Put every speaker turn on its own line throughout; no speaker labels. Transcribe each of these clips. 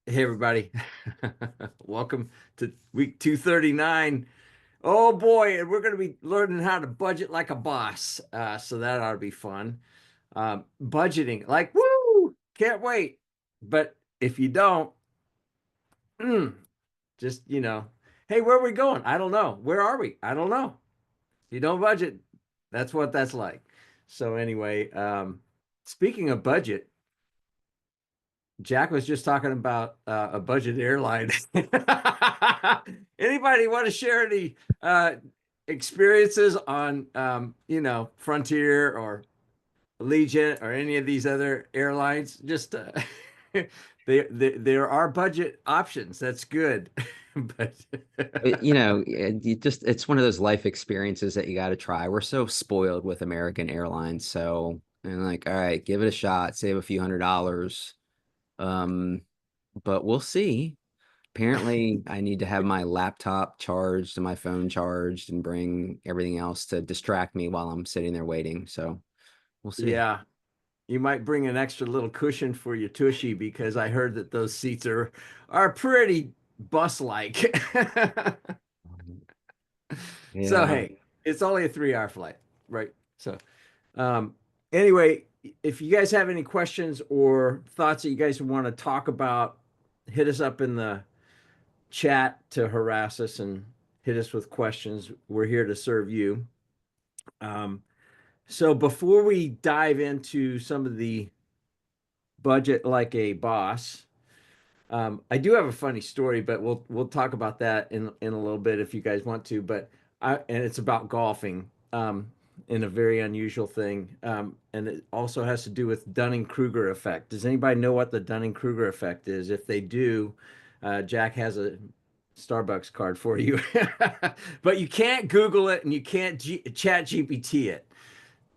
Hey everybody. Welcome to week 239. Oh boy, and we're going to be learning how to budget like a boss. So that ought to be fun. Budgeting, like woo, can't wait. But if you don't, mm, just hey, where are we going? I don't know. Where are we? I don't know. You don't budget. That's what that's like. So anyway, speaking of budget, Jack was just talking about a budget airline. Anybody want to share any experiences on, Frontier or Allegiant or any of these other airlines? Just there are budget options. That's good, but
It's one of those life experiences that you got to try. We're so spoiled with American Airlines. So, and like, all right, give it a shot, save a few $100s. Um, but we'll see. Apparently, I need to have my laptop charged and my phone charged and bring everything else to distract me while I'm sitting there waiting. So we'll see.
yeah, you might bring an extra little cushion for your tushy because I heard that those seats are pretty bus-like. So
Yeah.
hey, it's only a 3 hour flight, right? So um anyway, if you guys have any questions or thoughts that you guys want to talk about, hit us up in the chat to harass us and hit us with questions. We're here to serve you. Um so before we dive into some of the budget like a boss, I do have a funny story, but we'll talk about that in a little bit if you guys want to. But and it's about golfing, in a very unusual thing, and it also has to do with Dunning-Kruger effect. Does anybody know what the Dunning-Kruger effect is? If they do, Jack has a Starbucks card for you, but you can't Google it and you can't Chat GPT it.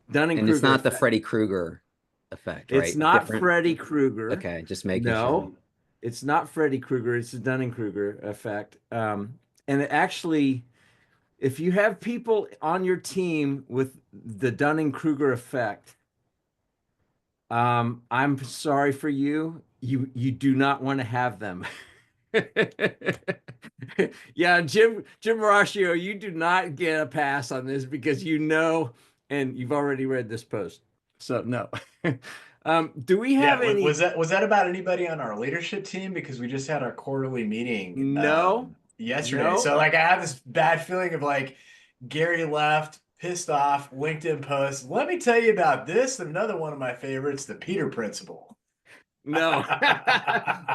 And it's
Dunning-Kruger
not the
effect.
Freddy Krueger effect,
It's
right?
not
Different.
Freddy Krueger.
Okay, just making sure.
No, it's not Freddy Krueger. It's the Dunning-Kruger effect. And it actually, if you have people on your team with the Dunning-Kruger effect, I'm sorry for you. You do not want to have them. Yeah, Jim Marashio, you do not get a pass on this because and you've already read this post. So no. Do we
Yeah,
have any?
was that about anybody on our leadership team? Because we just had our quarterly meeting
No,
yesterday.
no.
So like I have this bad feeling of like Gary left, pissed off, LinkedIn post. Let me tell you about this. Another one of my favorites, the Peter Principle.
No,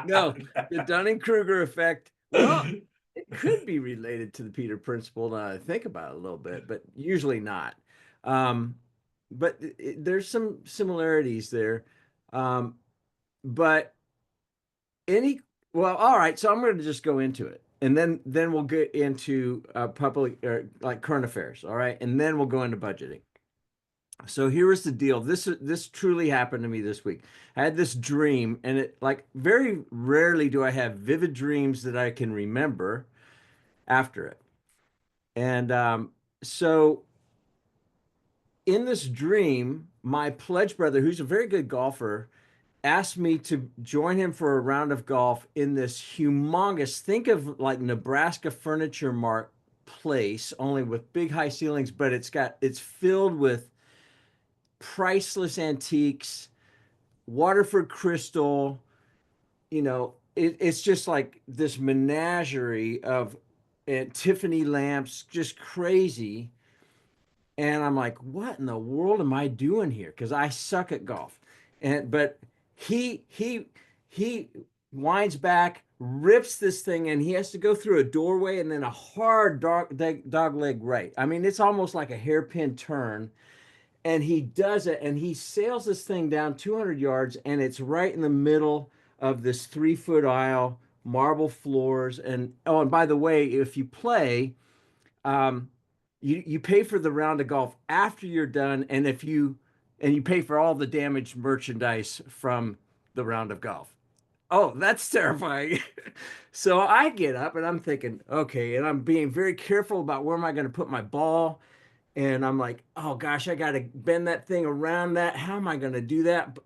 no, the Dunning-Kruger effect. Well, it could be related to the Peter Principle now that I think about it a little bit, but usually not. Um, but there's some similarities there. Um, but any, well, all right. So I'm going to just go into it, and then we'll get into public or like current affairs. All right, and then we'll go into budgeting. So here was the deal. This truly happened to me this week. I had this dream, and it like very rarely do I have vivid dreams that I can remember after it. And so in this dream, my pledge brother, who's a very good golfer, asked me to join him for a round of golf in this humongous, think of like Nebraska Furniture Mart place, only with big high ceilings, but it's filled with priceless antiques, Waterford crystal, it's just like this menagerie of Tiffany lamps, just crazy. And I'm like, what in the world am I doing here? Because I suck at golf. But he winds back, rips this thing, and he has to go through a doorway and then a hard dog leg right. I mean, it's almost like a hairpin turn, and he does it, and he sails this thing down 200 yards, and it's right in the middle of this 3 foot aisle, marble floors. And oh, and by the way, if you play, um, you pay for the round of golf after you're done, and you pay for all the damaged merchandise from the round of golf. Oh, that's terrifying. So I get up and I'm thinking, okay, and I'm being very careful about where am I going to put my ball. And I'm like, oh gosh, I got to bend that thing around that. How am I going to do that?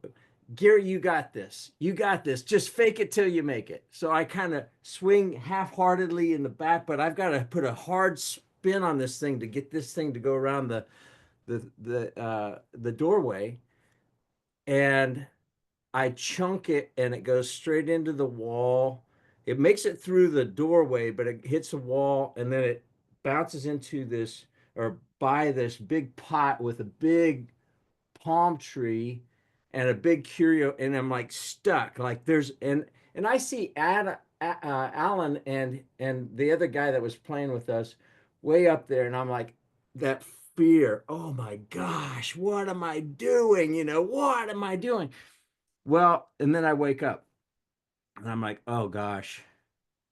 Gary, you got this. You got this. Just fake it till you make it. So I kind of swing half-heartedly in the back, but I've got to put a hard spin on this thing to get this thing to go around the doorway. And I chunk it and it goes straight into the wall. It makes it through the doorway, but it hits the wall and then it bounces into this or by this big pot with a big palm tree and a big curio, and I'm like stuck. Like there's and I see Alan and the other guy that was playing with us way up there, and I'm like that fear. Oh my gosh, what am I doing? What am I doing? Well, and then I wake up and I'm like, oh gosh,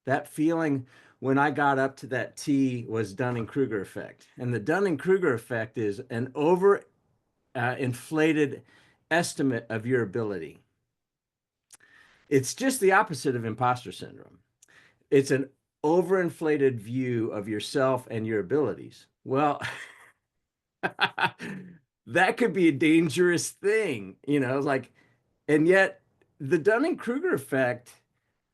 that feeling when I got up to that T was Dunning-Kruger effect. And the Dunning-Kruger effect is an over inflated estimate of your ability. It's just the opposite of imposter syndrome. It's an overinflated view of yourself and your abilities. Well, that could be a dangerous thing, like, and yet the Dunning-Kruger effect,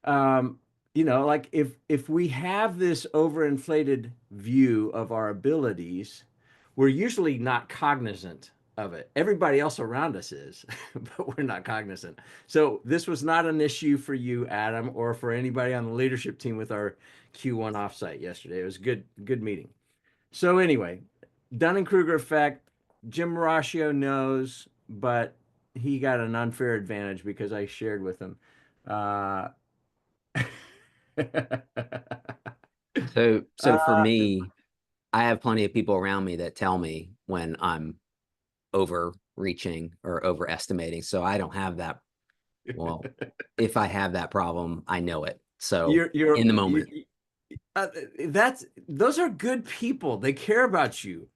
um, like if we have this overinflated view of our abilities, we're usually not cognizant of it. Everybody else around us is, but we're not cognizant. So this was not an issue for you, Adam, or for anybody on the leadership team with our Q1 offsite yesterday. It was good meeting. So anyway, Dunning-Kruger effect, Jim Marascio knows, but he got an unfair advantage because I shared with him.
So for
Uh,
me, I have plenty of people around me that tell me when I'm overreaching or overestimating. So I don't have that. Well, if I have that problem, I know it. So
you're
in the moment.
those are good people. They care about you.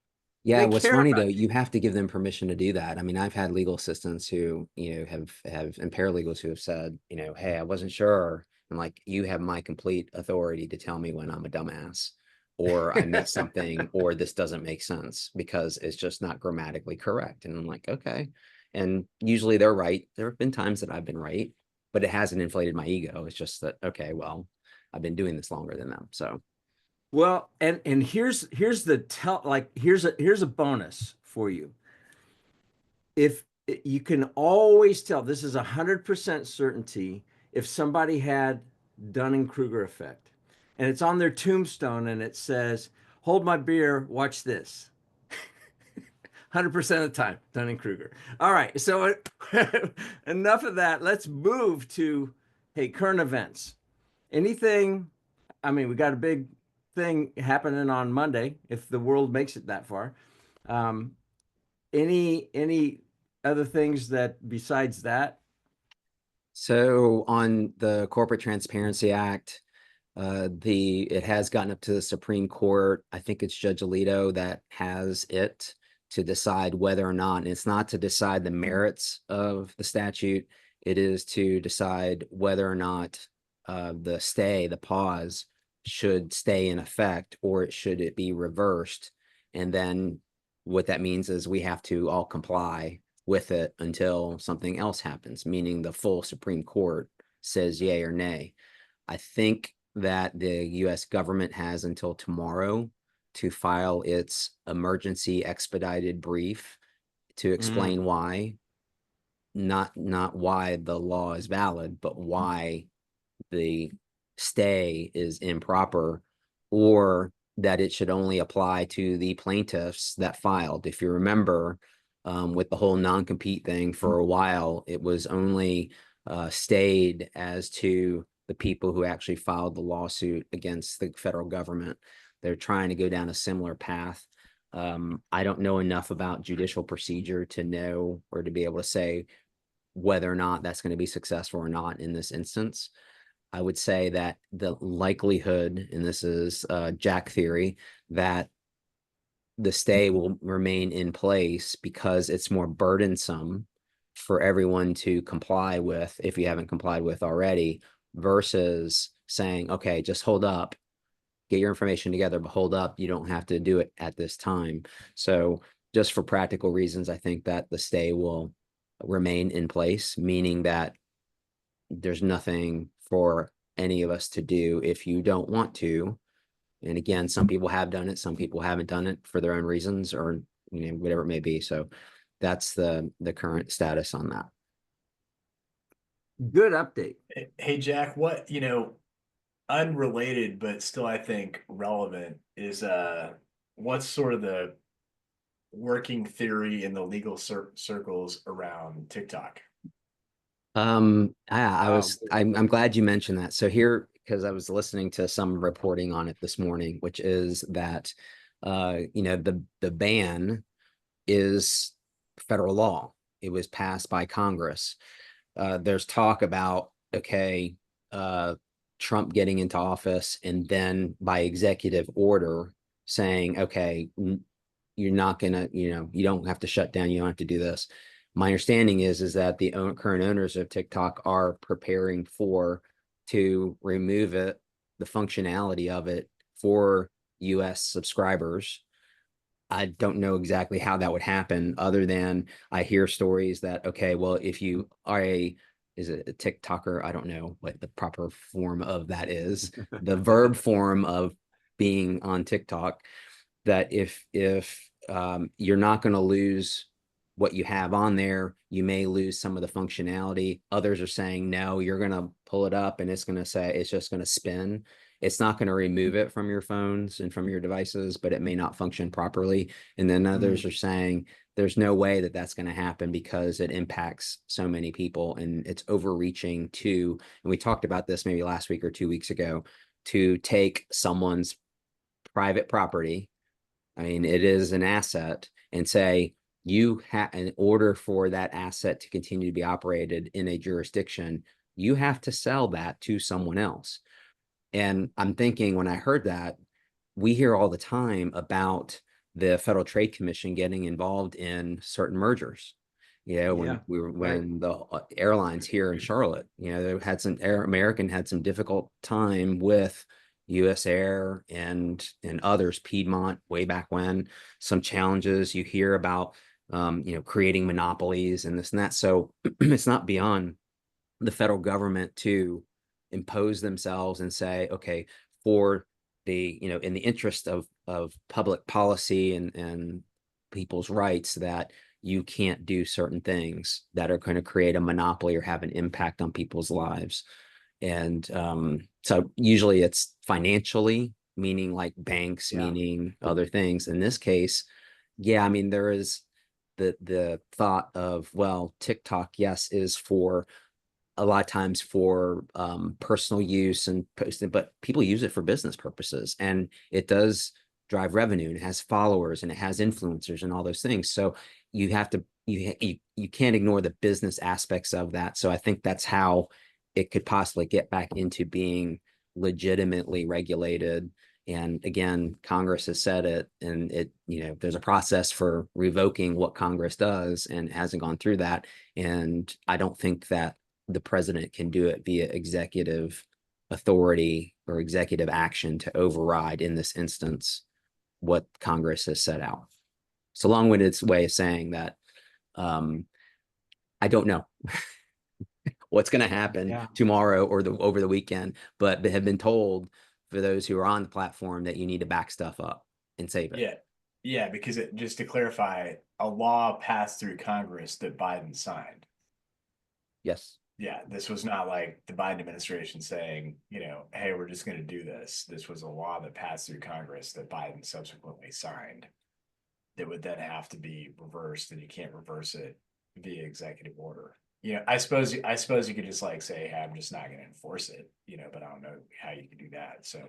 Yeah,
They
what's
care
funny
about
though, you have to give them permission to do that. I mean, I've had legal assistants who, have and paralegals who have said, hey, I wasn't sure. I'm like, you have my complete authority to tell me when I'm a dumbass or I missed something or this doesn't make sense because it's just not grammatically correct. And I'm like, okay. And usually they're right. There have been times that I've been right, but it hasn't inflated my ego. It's just that, okay, well, I've been doing this longer than them. So
Well, and here's the tell like here's a bonus for you. If you can always tell, this is 100% certainty if somebody had Dunning-Kruger effect, and it's on their tombstone and it says, "Hold my beer, watch this." 100% of the time, Dunning-Kruger. All right, so enough of that. Let's move to, hey, current events. Anything, I mean, we got a big thing happening on Monday, if the world makes it that far. Um, any other things that besides that?
So on the Corporate Transparency Act, it has gotten up to the Supreme Court. I think it's Judge Alito that has it to decide whether or not, and it's not to decide the merits of the statute. It is to decide whether or not the pause should stay in effect or should it be reversed. And then what that means is we have to all comply with it until something else happens, meaning the full Supreme Court says yay or nay. I think that the US government has until tomorrow to file its emergency expedited brief to
Mm,
explain why, not why the law is valid, but why the stay is improper, or that it should only apply to the plaintiffs that filed. If you remember, with the whole non-compete thing for a while, it was only stayed as to the people who actually filed the lawsuit against the federal government. They're trying to go down a similar path. I don't know enough about judicial procedure to know or to be able to say whether or not that's going to be successful or not in this instance. I would say that the likelihood, and this is Jack theory, that the stay will remain in place because it's more burdensome for everyone to comply with if you haven't complied with already, versus saying, okay, just hold up, get your information together, but hold up, you don't have to do it at this time. So just for practical reasons, I think that the stay will remain in place, meaning that there's nothing for any of us to do if you don't want to. And again, some people have done it, some people haven't done it for their own reasons, or whatever it may be. So that's the current status on that.
Good update.
Hey, Jack, what, unrelated, but still I think relevant is what's sort of the working theory in the legal circles around TikTok?
I'm glad you mentioned that. So here, because I was listening to some reporting on it this morning, which is that the ban is federal law. It was passed by Congress. There's talk about, okay, Trump getting into office and then by executive order saying, okay, you're not gonna, you don't have to shut down, you don't have to do this. My understanding is that the current owners of TikTok are preparing to remove it, the functionality of it for US subscribers. I don't know exactly how that would happen, other than I hear stories that, okay, well, if you are is it a TikToker? I don't know what the proper form of that is. The verb form of being on TikTok, that if you're not going to lose what you have on there, you may lose some of the functionality. Others are saying, no, you're going to pull it up and it's going to say, it's just going to spin. It's not going to remove it from your phones and from your devices, but it may not function properly. And then others are saying there's no way that that's going to happen because it impacts so many people and it's overreaching to, and we talked about this maybe last week or 2 weeks ago, to take someone's private property, I mean, it is an asset, and say, you have, in order for that asset to continue to be operated in a jurisdiction, you have to sell that to someone else. And I'm thinking, when I heard that, we hear all the time about the Federal Trade Commission getting involved in certain mergers. When the airlines here in Charlotte, they had American had some difficult time with US Air and others, Piedmont, way back when, some challenges you hear about, creating monopolies and this and that. So it's not beyond the federal government to impose themselves and say, okay, for the, in the interest of public policy and people's rights, that you can't do certain things that are going to create a monopoly or have an impact on people's lives. And so usually it's financially, meaning like banks, meaning other things. In this case, I mean, there is the thought of, well, TikTok, yes, is for a lot of times for personal use and posting, but people use it for business purposes, and it does drive revenue, and it has followers, and it has influencers and all those things. So you have to, you can't ignore the business aspects of that. So I think that's how it could possibly get back into being legitimately regulated. And again, Congress has said it, and it, there's a process for revoking what Congress does, and it hasn't gone through that. And I don't think that the president can do it via executive authority or executive action to override, in this instance, what Congress has set out. It's a long-winded way of saying that I don't know what's going to happen tomorrow or over the weekend, but they have been told, for those who are on the platform, that you need to back stuff up and save it.
Yeah, because just to clarify, a law passed through Congress that Biden signed.
Yes.
Yeah, this was not like the Biden administration saying, hey, we're just going to do this. This was a law that passed through Congress that Biden subsequently signed, that would then have to be reversed, and you can't reverse it via executive order. I suppose you could just like say, hey, I'm just not going to enforce it, but I don't know how you can do that. So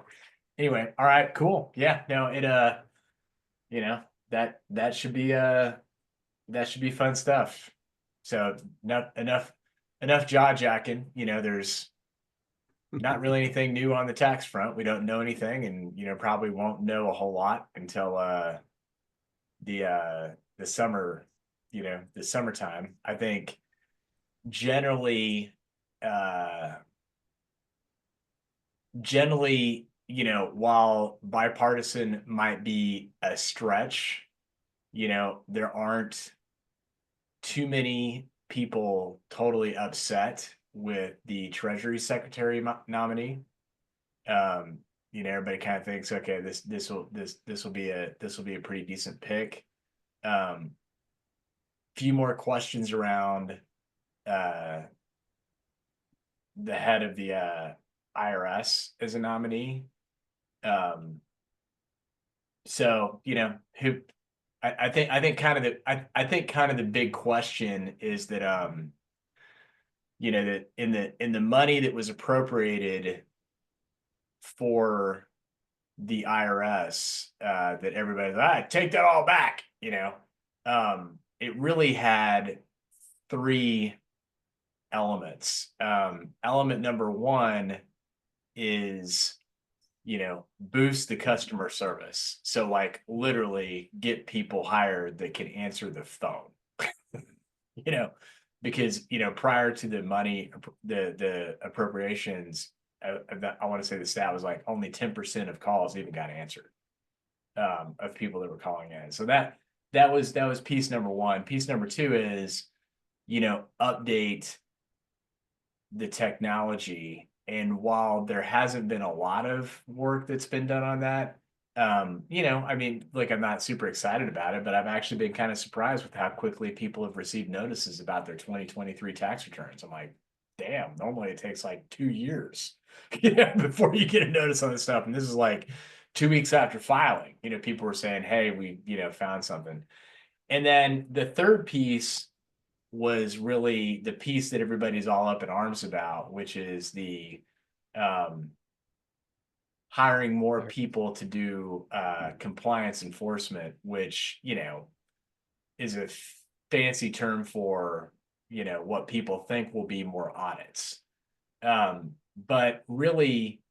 anyway, all right, cool. Yeah, no, that should be fun stuff. So enough jaw jacking. There's not really anything new on the tax front. We don't know anything, and probably won't know a whole lot until the summer, the summertime. I think generally, while bipartisan might be a stretch, there aren't too many people totally upset with the Treasury Secretary nominee. You know, everybody kind of thinks, okay, this will be a pretty decent pick. Few more questions around the head of the IRS as a nominee. So, you know, who I think kind of the big question is that you know, that in the money that was appropriated for the IRS, that everybody's like, take that all back, you know. It really had three elements. Element number one is, you know, boost the customer service. So like literally get people hired that can answer the phone, you know, because, you know, prior to the money, the appropriations, I want to say the stat was like only 10% of calls even got answered, of people that were calling in. So that was piece number one. Piece number two is, you know, update the technology. And while there hasn't been a lot of work that's been done on that, you know, I mean, like, I'm not super excited about it, but I've actually been kind of surprised with how quickly people have received notices about their 2023 tax returns. I'm like, damn, normally it takes like 2 years, you know, before you get a notice on this stuff. And this is like 2 weeks after filing, you know, people were saying, hey, we, you know, found something. And then the third piece was really the piece that everybody's all up in arms about, which is the hiring more people to do compliance enforcement, which, you know, is a fancy term for, you know, what people think will be more audits. But really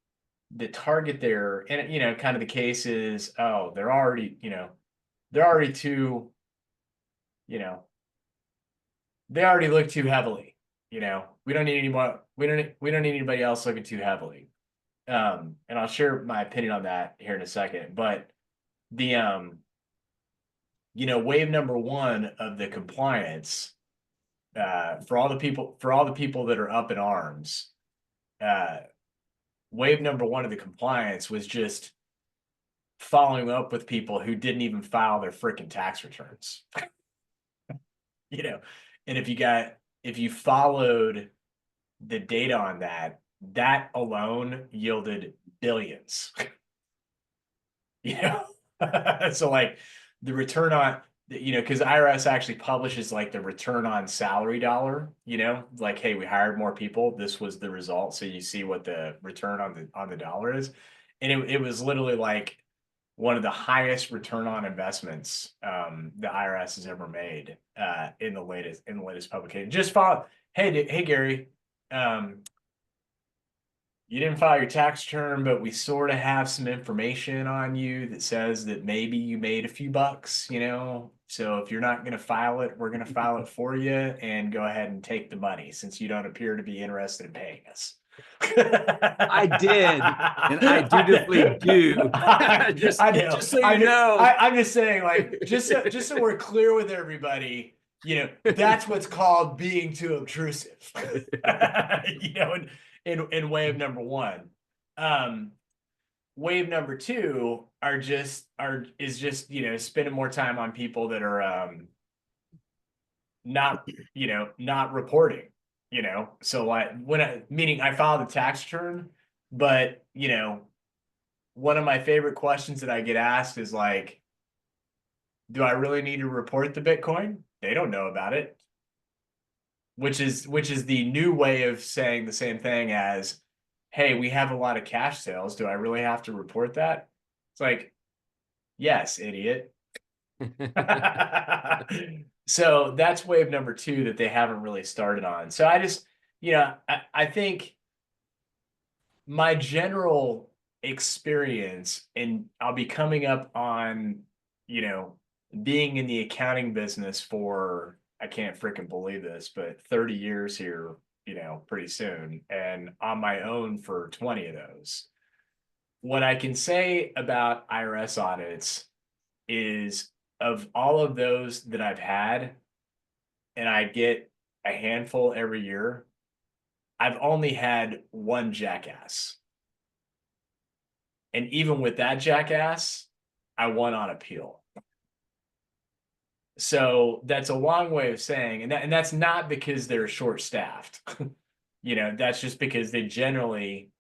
the target there, and, you know, kind of the case is, oh, they're already, you know, they're already too, you know, they already look too heavily, you know, we don't need any more, we don't need anybody else looking too heavily. And I'll share my opinion on that here in a second, but the, you know, wave number one of the compliance, for all the people that are up in arms, wave number one of the compliance was just following up with people who didn't even file their freaking tax returns. You know, and if you followed the data on that, that alone yielded billions. You know, so like the return on, you know, because IRS actually publishes like the return on salary dollar, you know, like, hey, we hired more people, this was the result. So you see what the return on the dollar is. And it was literally like one of the highest return on investments the IRS has ever made in the latest publication. Just follow, hey Gary, you didn't file your tax return, but we sort of have some information on you that says that maybe you made a few bucks, you know. So if you're not going to file it, we're going to file it for you and go ahead and take the money since you don't appear to be interested in paying us.
I did, and I dutifully do.
Just so you know. I'm just saying, like, just so we're clear with everybody, you know, that's what's called being too obtrusive. You know, in wave number one. Wave number two is just, you know, spending more time on people that are not, you know, not reporting. You know, so like meaning I filed a tax return, but, you know, one of my favorite questions that I get asked is like, do I really need to report the Bitcoin? They don't know about it. Which is the new way of saying the same thing as, hey, we have a lot of cash sales. Do I really have to report that? It's like, yes, idiot. So that's wave number two that they haven't really started on. So I just, you know, I think my general experience, and I'll be coming up on, you know, being in the accounting business for, I can't freaking believe this, but 30 years here, you know, pretty soon, and on my own for 20 of those. What I can say about IRS audits is, of all of those that I've had, and I get a handful every year, I've only had one jackass. And even with that jackass, I won on appeal. So that's a long way of saying, and that's not because they're short-staffed. You know, that's just because they generally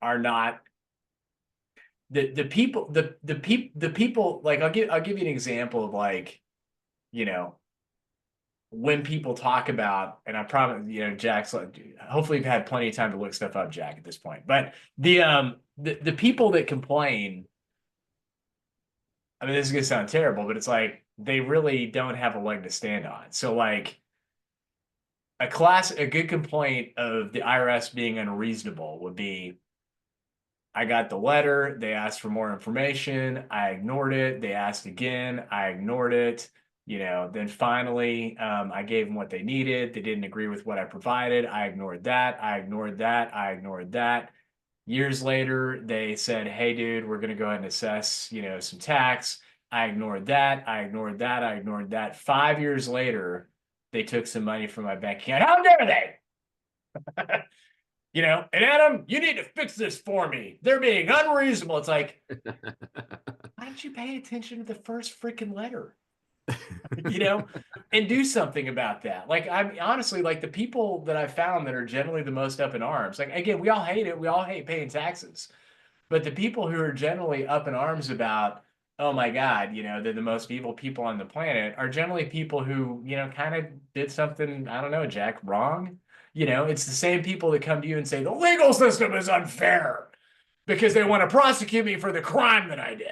are not the people like I'll give you an example of like, you know, when people talk about, and I promise, you know, Jack's like, hopefully you've had plenty of time to look stuff up, Jack, at this point. But the people that complain, I mean, this is gonna sound terrible, but it's like they really don't have a leg to stand on. So like a good complaint of the IRS being unreasonable would be, I got the letter, they asked for more information, I ignored it, they asked again, I ignored it, you know, then finally I gave them what they needed, they didn't agree with what I provided, I ignored that, I ignored that, I ignored that. Years later, they said, hey, dude, we're going to go ahead and assess, you know, some tax. I ignored that. I ignored that. I ignored that. 5 years later, they took some money from my bank account. How dare they? You know, and Adam, you need to fix this for me. They're being unreasonable. It's like, why don't you pay attention to the first freaking letter? You know, and do something about that. Like, I'm honestly, like, the people that I found that are generally the most up in arms, like, again, we all hate it. We all hate paying taxes. But the people who are generally up in arms about, oh my God, you know, they're the most evil people on the planet, are generally people who, you know, kind of did something, I don't know, Jack, wrong. You know, it's the same people that come to you and say, the legal system is unfair because they want to prosecute me for the crime that I did.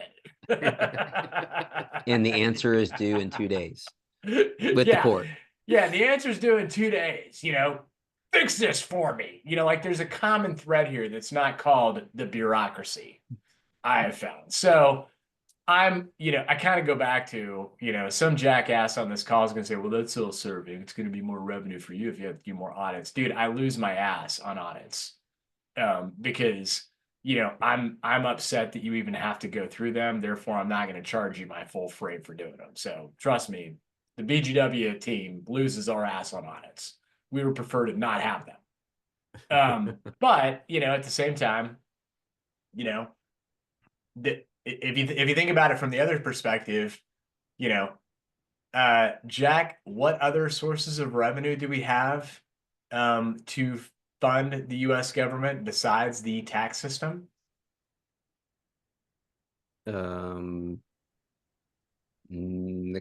And the answer is due in 2 days with the court.
Yeah, the answer is due in 2 days. You know, fix this for me. You know, like there's a common thread here that's not called the bureaucracy, I have found. So I'm, you know, I kind of go back to, you know, some jackass on this call is going to say, well, that's self-serving. It's going to be more revenue for you if you have to do more audits. Dude, I lose my ass on audits because, you know, I'm upset that you even have to go through them. Therefore, I'm not going to charge you my full freight for doing them. So trust me, the BGW team loses our ass on audits. We would prefer to not have them. But, you know, at the same time, you know, if you think about it from the other perspective, you know, Jack, what other sources of revenue do we have to fund the U.S. government besides the tax system?
The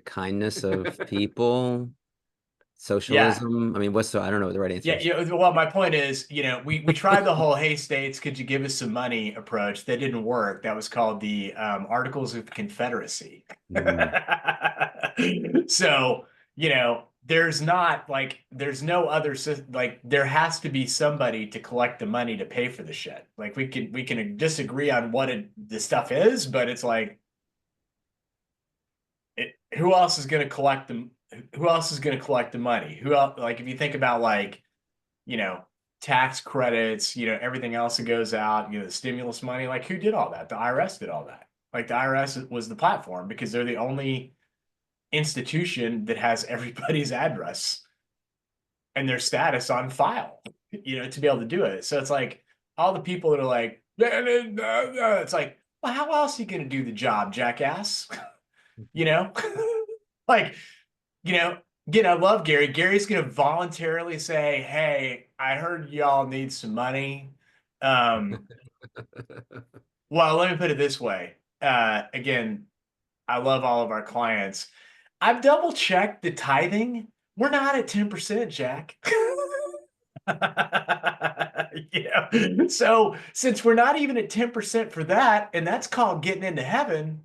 kindness of people, socialism. Yeah. I mean, I don't know what the right answer is.
Yeah, well, my point is, you know, we tried the whole, hey, states, could you give us some money approach? That didn't work. That was called the Articles of Confederacy. So, you know, there's no other, like, there has to be somebody to collect the money to pay for the shit. Like, we can disagree on what the stuff is, but it's like, who else is going to collect them? Who else is going to collect the money? Who else, like, if you think about, like, you know, tax credits, you know, everything else that goes out, you know, the stimulus money, like, who did all that? The IRS did all that. Like, the IRS was the platform because they're the only institution that has everybody's address and their status on file, you know, to be able to do it. So it's like all the people that are like, it's like, well, how else are you going to do the job, jackass? You know, like, you know, again, I love Gary. Gary's going to voluntarily say, hey, I heard y'all need some money. Well, let me put it this way. Again, I love all of our clients. I've double checked the tithing. We're not at 10%, Jack. You know, so since we're not even at 10% for that, and that's called getting into heaven,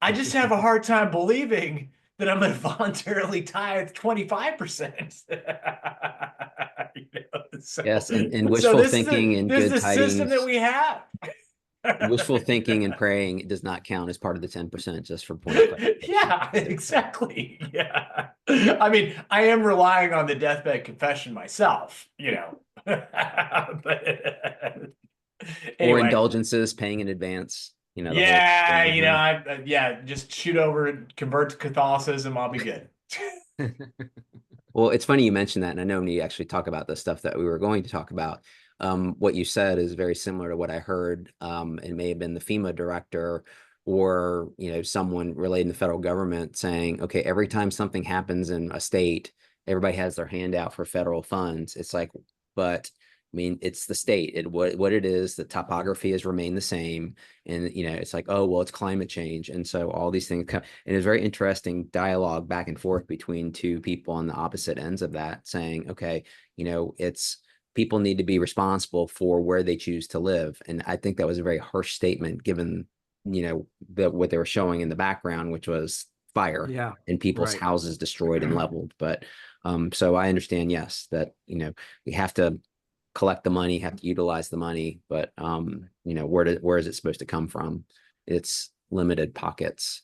I just have a hard time believing that I'm going to voluntarily tithe 25%. You know, so,
yes, and wishful thinking and good tidings. This is the
system that we have.
Wishful thinking and praying does not count as part of the 10%, just for point of clarification.
Yeah, exactly. Yeah. I mean, I am relying on the deathbed confession myself, you know. But anyway.
Or indulgences, paying in advance. You know,
yeah, you know, yeah, just shoot over, convert to Catholicism, I'll be good.
Well, it's funny you mentioned that, and I know when you actually talk about the stuff that we were going to talk about, what you said is very similar to what I heard. It may have been the FEMA director or, someone related to the federal government saying, okay, every time something happens in a state, everybody has their hand out for federal funds. It's like, but I mean, it's the state. What it is, the topography has remained the same. And, it's like, oh, well, it's climate change. And so all these things come, and it's very interesting dialogue back and forth between two people on the opposite ends of that saying, okay, it's people need to be responsible for where they choose to live. And I think that was a very harsh statement given, what they were showing in the background, which was fire
Yeah,
and people's
right.
houses destroyed and leveled. But so I understand, yes, that, we have to collect the money, have to utilize the money, but where is it supposed to come from? It's limited pockets,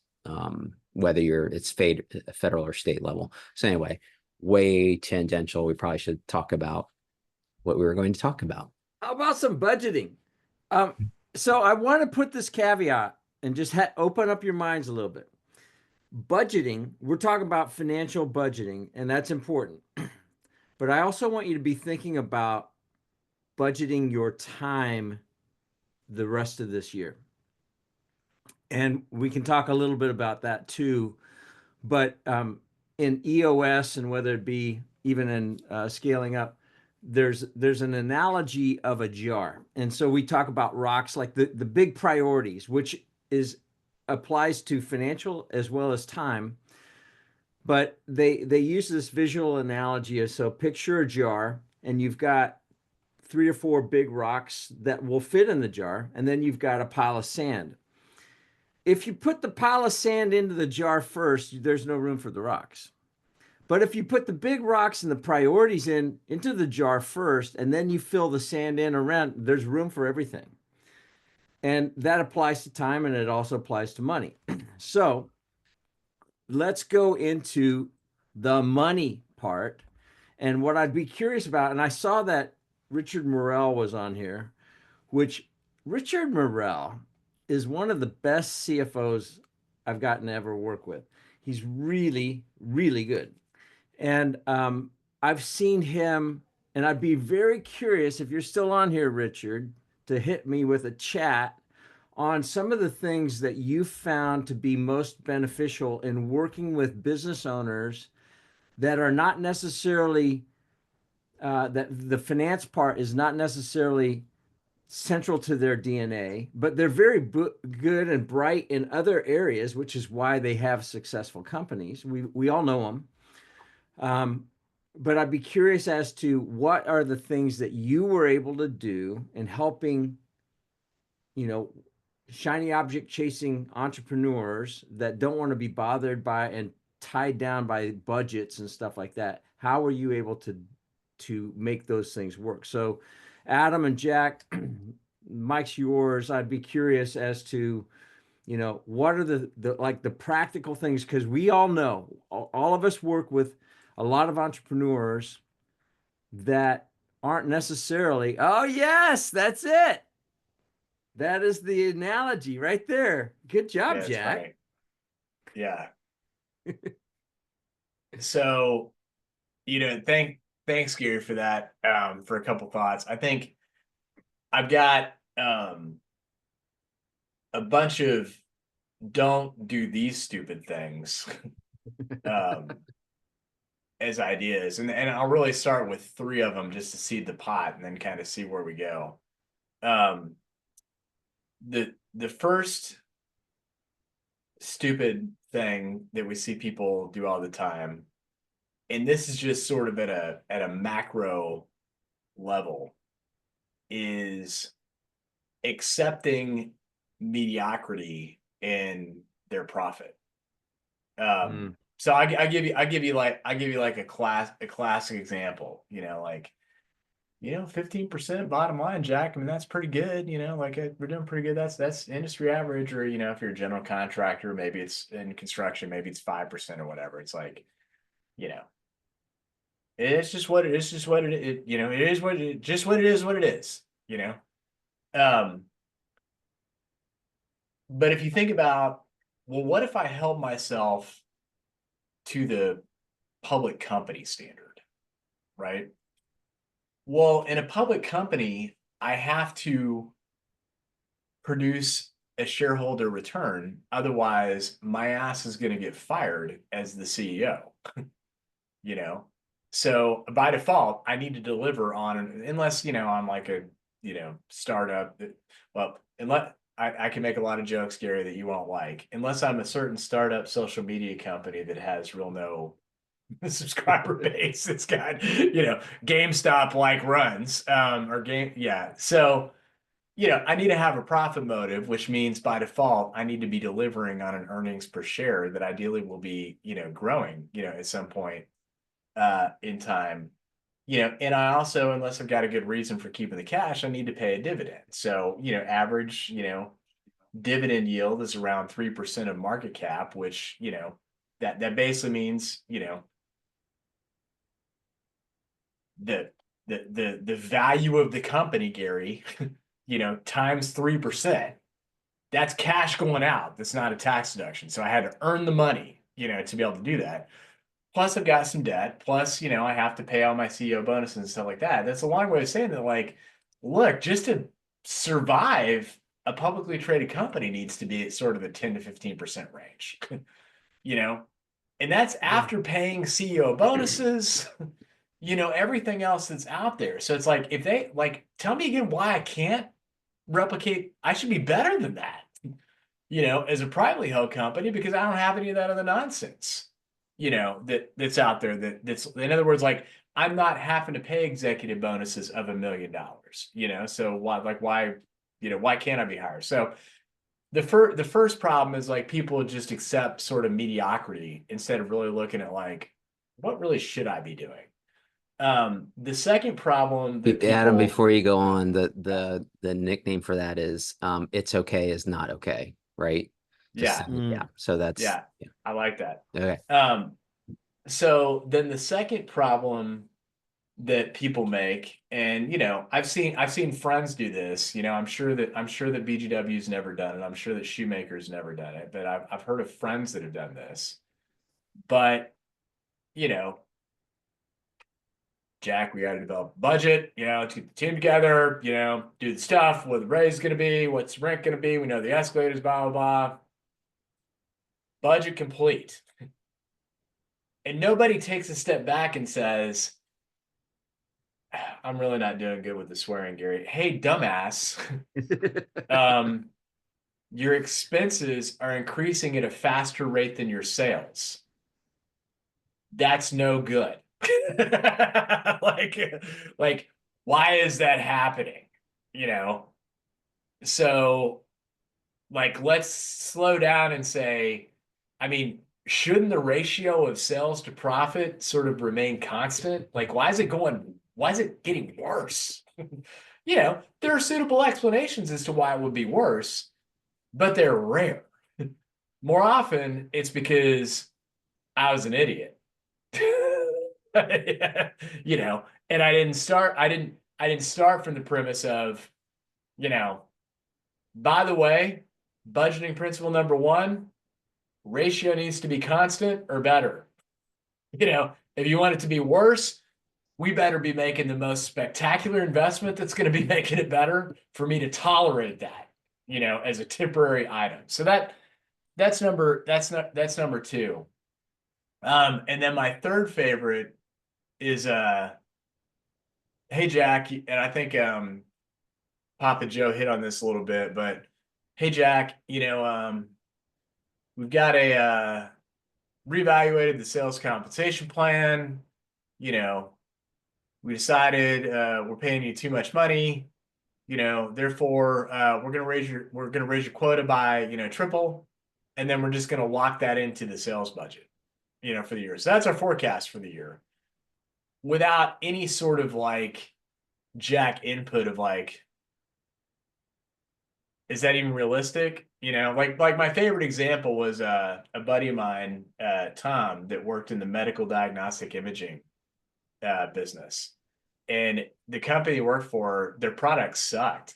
whether it's federal or state level. So anyway, way tangential. We probably should talk about what we were going to talk about.
How about some budgeting? Um, so I want to put this caveat and just open up your minds a little bit. Budgeting, we're talking about financial budgeting, and that's important. But I also want you to be thinking about budgeting your time the rest of this year. And we can talk a little bit about that too. But in EOS, and whether it be even in scaling up, there's an analogy of a jar. And so we talk about rocks, like the big priorities, which is applies to financial as well as time. But they use this visual analogy of, so picture a jar and you've got 3 or 4 big rocks that will fit in the jar, and then you've got a pile of sand. If you put the pile of sand into the jar first, there's no room for the rocks. But if you put the big rocks and the priorities into the jar first, and then you fill the sand in around, there's room for everything. And that applies to time, and it also applies to money. So let's go into the money part. And what I'd be curious about, and I saw that Richard Morrell was on here, which Richard Morrell is one of the best CFOs I've gotten to ever work with. He's really, really good. And I've seen him, and I'd be very curious if you're still on here, Richard, to hit me with a chat on some of the things that you found to be most beneficial in working with business owners that are not necessarily, that the finance part is not necessarily central to their DNA, but they're very good and bright in other areas, which is why they have successful companies. We all know them. But I'd be curious as to what are the things that you were able to do in helping, shiny object chasing entrepreneurs that don't want to be bothered by and tied down by budgets and stuff like that. How were you able to make those things work? So, Adam and Jack, Mike's yours. I'd be curious as to, what are the practical things, because we all know, all of us work with a lot of entrepreneurs that aren't necessarily, oh yes, that's it. That is the analogy right there. Good job,
Yeah, it's
Jack.
funny. Yeah. So, thanks, Gary, for that. For a couple thoughts. I think I've got a bunch of don't do these stupid things as ideas. And I'll really start with 3 of them just to seed the pot and then kind of see where we go. The first stupid thing that we see people do all the time, and this is just sort of at a macro level, is accepting mediocrity in their profit. So I give you like a classic example, 15% bottom line, Jack. I mean, that's pretty good. We're doing pretty good. That's industry average. Or, if you're a general contractor, maybe it's in construction, maybe it's 5% or whatever. It's like, it's just what it is. Just what it is. It is what it just what it is. What it is. But if you think about, well, what if I held myself to the public company standard, right? Well, in a public company, I have to produce a shareholder return. Otherwise, my ass is going to get fired as the CEO, you know? So by default, I need to deliver on, unless, I'm like a, startup that, well, unless I can make a lot of jokes, Gary, that you won't like, unless I'm a certain startup social media company that has real no subscriber base. It's got, GameStop like runs, or game. Yeah. So, I need to have a profit motive, which means by default, I need to be delivering on an earnings per share that ideally will be, growing, at some point in time. And I also, unless I've got a good reason for keeping the cash, I need to pay a dividend. So, average, dividend yield is around 3% of market cap, which, that basically means, the value of the company, Gary, times 3%. That's cash going out. That's not a tax deduction. So I had to earn the money, to be able to do that. Plus, I've got some debt. Plus, I have to pay all my CEO bonuses and stuff like that. That's a long way of saying that, like, look, just to survive, a publicly traded company needs to be at sort of the 10 to 15% range, and that's after paying CEO bonuses, everything else that's out there. So it's like, if they tell me again why I can't replicate, I should be better than that, as a privately held company, because I don't have any of that other nonsense, that's out there. That's, in other words, like, I'm not having to pay executive bonuses of $1 million, so why can't I be higher? So the first problem is, like, people just accept sort of mediocrity instead of really looking at, like, what really should I be doing? The second problem that
Adam,
people,
before you go on, the nickname for that is it's okay is not okay, right?
yeah,
Yeah. So that's
yeah, I like that.
okay.
So then the second problem that people make, and I've seen friends do this. I'm sure that BGW's never done it. I'm sure that Shoemaker's never done it, but I've heard of friends that have done this. But Jack, we got to develop a budget, to keep the team together, do the stuff, what the raise is going to be, what's the rent going to be. We know the escalators, blah, blah, blah. Budget complete. And nobody takes a step back and says, I'm really not doing good with the swearing, Gary. Hey, dumbass. Your expenses are increasing at a faster rate than your sales. That's no good. like, why is that happening? So, like, let's slow down and say, I mean, shouldn't the ratio of sales to profit sort of remain constant? Like, why is it getting worse? There are suitable explanations as to why it would be worse, but they're rare. More often, it's because I was an idiot. And I didn't start from the premise of, by the way, budgeting principle number 1, ratio needs to be constant or better. If you want it to be worse, we better be making the most spectacular investment that's going to be making it better for me to tolerate that, as a temporary item. So that's number 2. And then my third favorite is hey Jack, and I think Papa Joe hit on this a little bit, but hey Jack, we've got a reevaluated the sales compensation plan. We decided we're paying you too much money. Therefore we're gonna raise your quota by triple, and then we're just gonna lock that into the sales budget, for the year. So that's our forecast for the year, without any sort of like Jack input of like, is that even realistic? Like my favorite example was a buddy of mine, Tom, that worked in the medical diagnostic imaging business, and the company he worked for, their product sucked.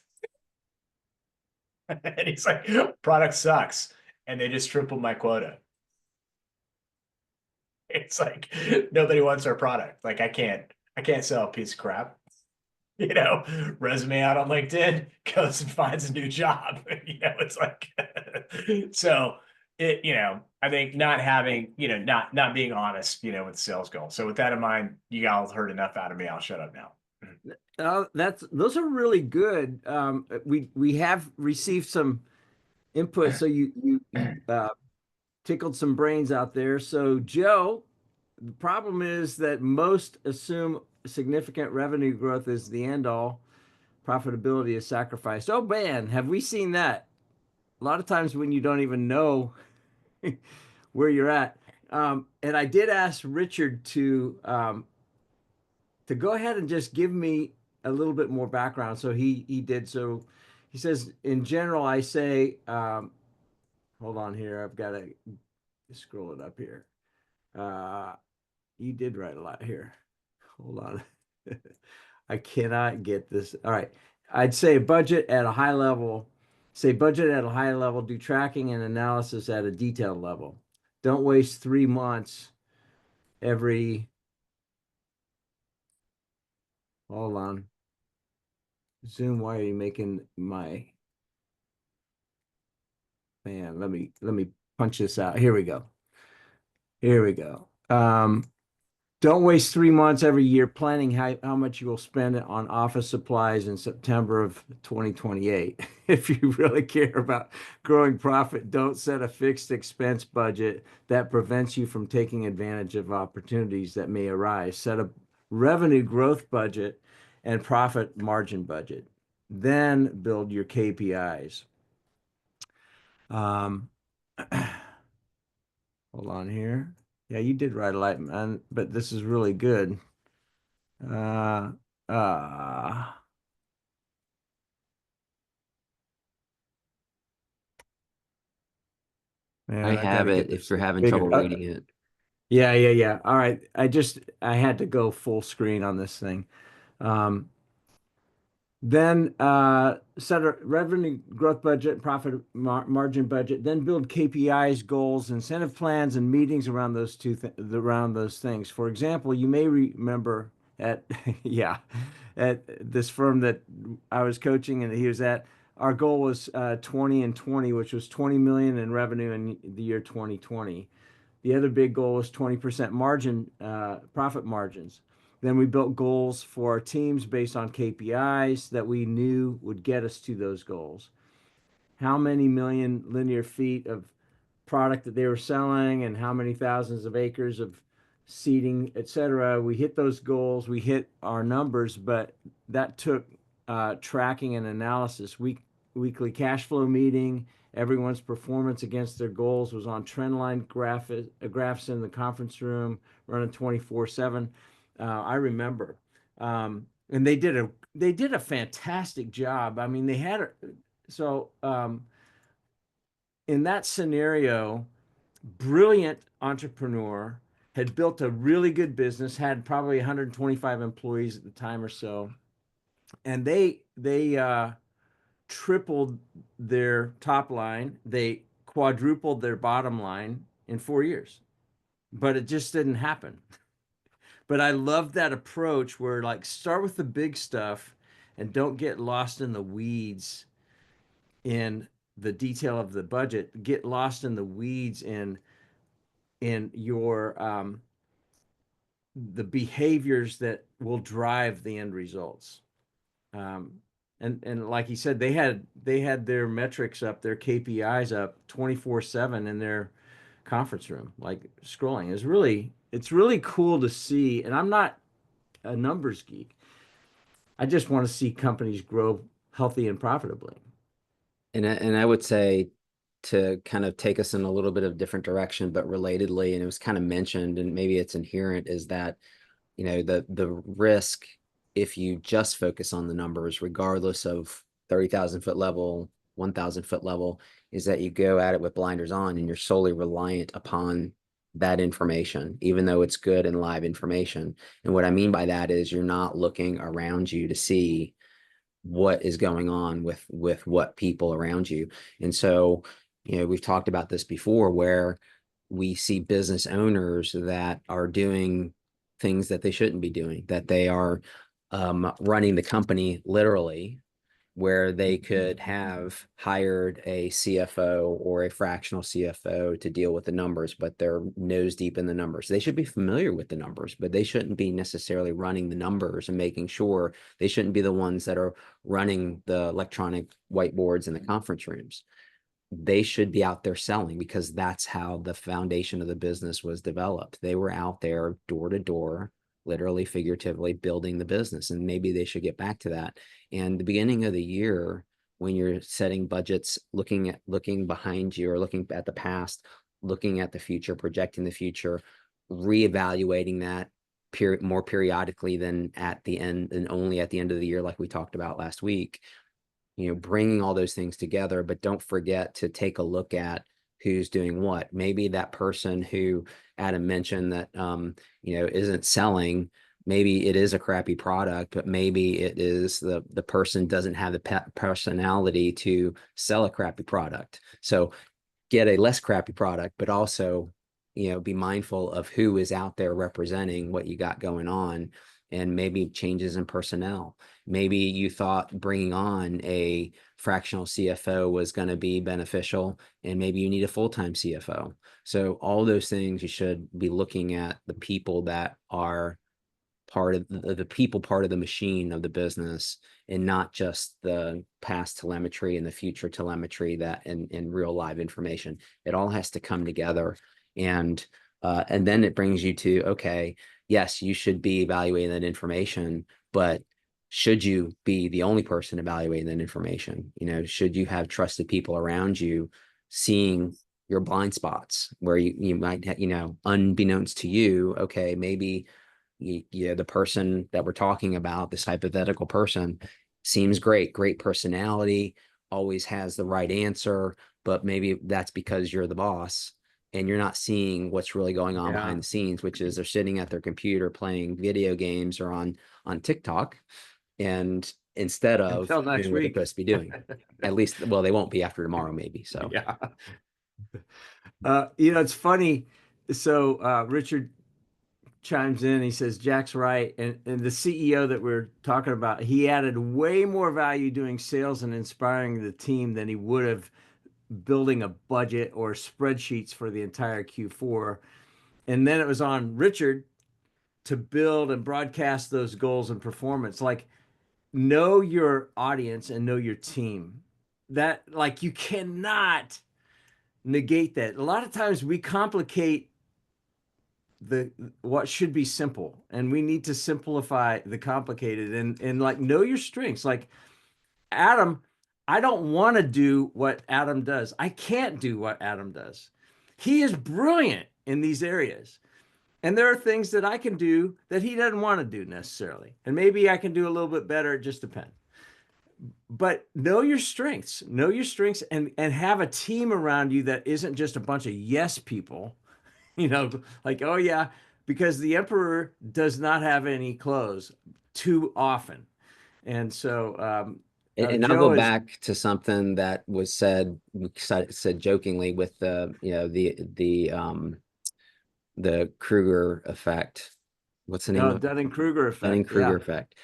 And he's like, product sucks, and they just tripled my quota. It's like nobody wants our product. Like I can't sell a piece of crap. Resume out on LinkedIn, goes and finds a new job. It's like so I think not having, not being honest, with sales goal. So with that in mind, you all heard enough out of me. I'll shut up now.
Those are really good. We have received some input, so you tickled some brains out there. So Joe, the problem is that most assume significant revenue growth is the end all, profitability is sacrificed. Oh man, have we seen that? A lot of times when you don't even know where you're at. And I did ask Richard to go ahead and just give me a little bit more background. So he did. So he says, in general, I say, hold on here. I've got to scroll it up here. You did write a lot here. Hold on. I cannot get this. All right. I'd say budget at a high level. Say budget at a high level. Do tracking and analysis at a detailed level. Don't waste 3 months every. Hold on. Zoom, why are you making my man? Let me punch this out. Here we go. Here we go. Don't waste 3 months every year planning how much you will spend on office supplies in September of 2028. If you really care about growing profit, don't set a fixed expense budget that prevents you from taking advantage of opportunities that may arise. Set a revenue growth budget and profit margin budget. Then build your KPIs. Hold on here. Yeah, you did write a lot, man, but this is really good. Uh, uh, man,
I
I got
have
to
it
get
if
this
you're having
bigger.
trouble reading it.
Yeah. All right. I had to go full screen on this thing. Um, Then set a revenue growth budget, profit margin budget. Then build KPIs, goals, incentive plans, and meetings around around those things. For example, you may remember at yeah, at this firm that I was coaching and he was at. Our goal was 20 and 20, which was 20 million in revenue in the year 2020. The other big goal was 20% margin, profit margins. Then we built goals for our teams based on KPIs that we knew would get us to those goals. How many million linear feet of product that they were selling and how many thousands of acres of seeding, etc. We hit those goals, we hit our numbers, but that took tracking and analysis. Weekly cash flow meeting, everyone's performance against their goals was on trend line graphs in the conference room, running 24/7. I remember, and they did a fantastic job. I mean, they had so in that scenario, brilliant entrepreneur had built a really good business, had probably 125 employees at the time or so, and they tripled their top line, they quadrupled their bottom line in 4 years, but it just didn't happen. But I love that approach where like start with the big stuff and don't get lost in the weeds in the detail of the budget. Get lost in the weeds in your the behaviors that will drive the end results. Um, and like he said, they had their metrics up, their KPIs up 24/7 in their conference room, like scrolling. It's really cool to see. And I'm not a numbers geek. I just want to see companies grow healthy and profitably.
And I would say to kind of take us in a little bit of different direction, but relatedly, and it was kind of mentioned, and maybe it's inherent, is that the risk if you just focus on the numbers, regardless of 30,000 foot level, 1,000 foot level, is that you go at it with blinders on and you're solely reliant upon that information, even though it's good and live information. And what I mean by that is you're not looking around you to see what is going on with what people around you. And so, we've talked about this before where we see business owners that are doing things that they shouldn't be doing, that they are running the company literally, where they could have hired a CFO or a fractional CFO to deal with the numbers, but they're nose deep in the numbers. They should be familiar with the numbers, but they shouldn't be necessarily running the numbers and making sure. They shouldn't be the ones that are running the electronic whiteboards in the conference rooms. They should be out there selling, because that's how the foundation of the business was developed. They were out there door to door, literally, figuratively building the business, and maybe they should get back to that. And the beginning of the year, when you're setting budgets, looking behind you, or looking at the past, looking at the future, projecting the future, reevaluating that more periodically than at the end, and only at the end of the year, like we talked about last week. Bringing all those things together, but don't forget to take a look at who's doing what. Maybe that person who Adam mentioned that, isn't selling, maybe it is a crappy product, but maybe it is the person doesn't have the personality to sell a crappy product. So get a less crappy product, but also, be mindful of who is out there representing what you got going on, and maybe changes in personnel. Maybe you thought bringing on a fractional CFO was going to be beneficial, and maybe you need a full-time CFO. So all those things, you should be looking at the people that are part of the machine of the business, and not just the past telemetry and the future telemetry, that in real live information. It all has to come together. And then it brings you to, okay, yes, you should be evaluating that information, but should you be the only person evaluating that information? Should you have trusted people around you seeing your blind spots, where you might, unbeknownst to you, okay, maybe the person that we're talking about, this hypothetical person, seems great personality, always has the right answer, but maybe that's because you're the boss and you're not seeing what's really going on behind the scenes, which is they're sitting at their computer playing video games or on TikTok, and instead of
Until next
doing what they're
week.
supposed to be doing. At least, well, they won't be after tomorrow, maybe. So
Yeah. It's funny. So Richard chimes in. He says Jack's right, and the CEO that we're talking about, he added way more value doing sales and inspiring the team than he would have building a budget or spreadsheets for the entire Q4. And then it was on Richard to build and broadcast those goals and performance. Like, know your audience and know your team. That, like, you cannot negate that. A lot of times we complicate the what should be simple, and we need to simplify the complicated, and like, know your strengths. Like Adam, I don't want to do what Adam does. I can't do what Adam does. He is brilliant in these areas. And there are things that I can do that he doesn't want to do necessarily. And maybe I can do a little bit better. It just depends. But know your strengths, and have a team around you that isn't just a bunch of yes people, like, oh yeah, because the emperor does not have any clothes too often. And so,
and I'll
Joe
go
is,
back to something that was said jokingly with the Kruger effect. What's the name of it?
Dunning-Kruger effect.
Dunning-Kruger
Yeah.
effect.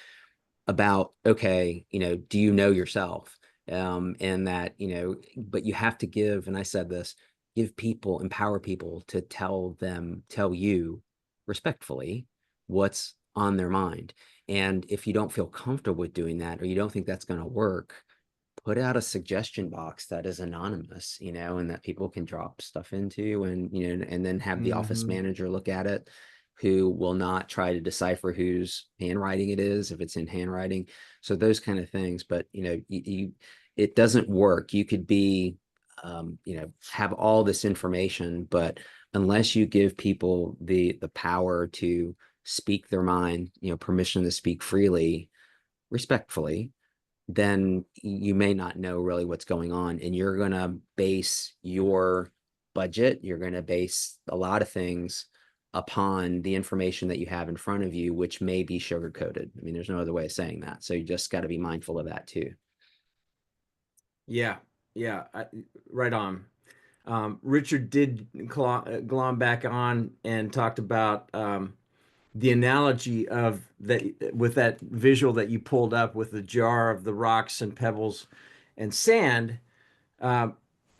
About, okay, do you know yourself? And that, but you have to give, and I said this, empower people to tell you respectfully what's on their mind. And if you don't feel comfortable with doing that, or you don't think that's going to work, put out a suggestion box that is anonymous, and that people can drop stuff into, and, and then have the office
Mhm.
manager look at it, who will not try to decipher whose handwriting it is, if it's in handwriting. So those kind of things. But, it doesn't work. You could be, have all this information, but unless you give people the power to speak their mind, permission to speak freely, respectfully, then you may not know really what's going on. And you're going to base your budget, you're going to base a lot of things upon the information that you have in front of you, which may be sugar coated. I mean, there's no other way of saying that. So you just got to be mindful of that too.
Yeah. Right on. Richard did glom back on and talked about the analogy of that with that visual that you pulled up with the jar of the rocks and pebbles and sand. Um,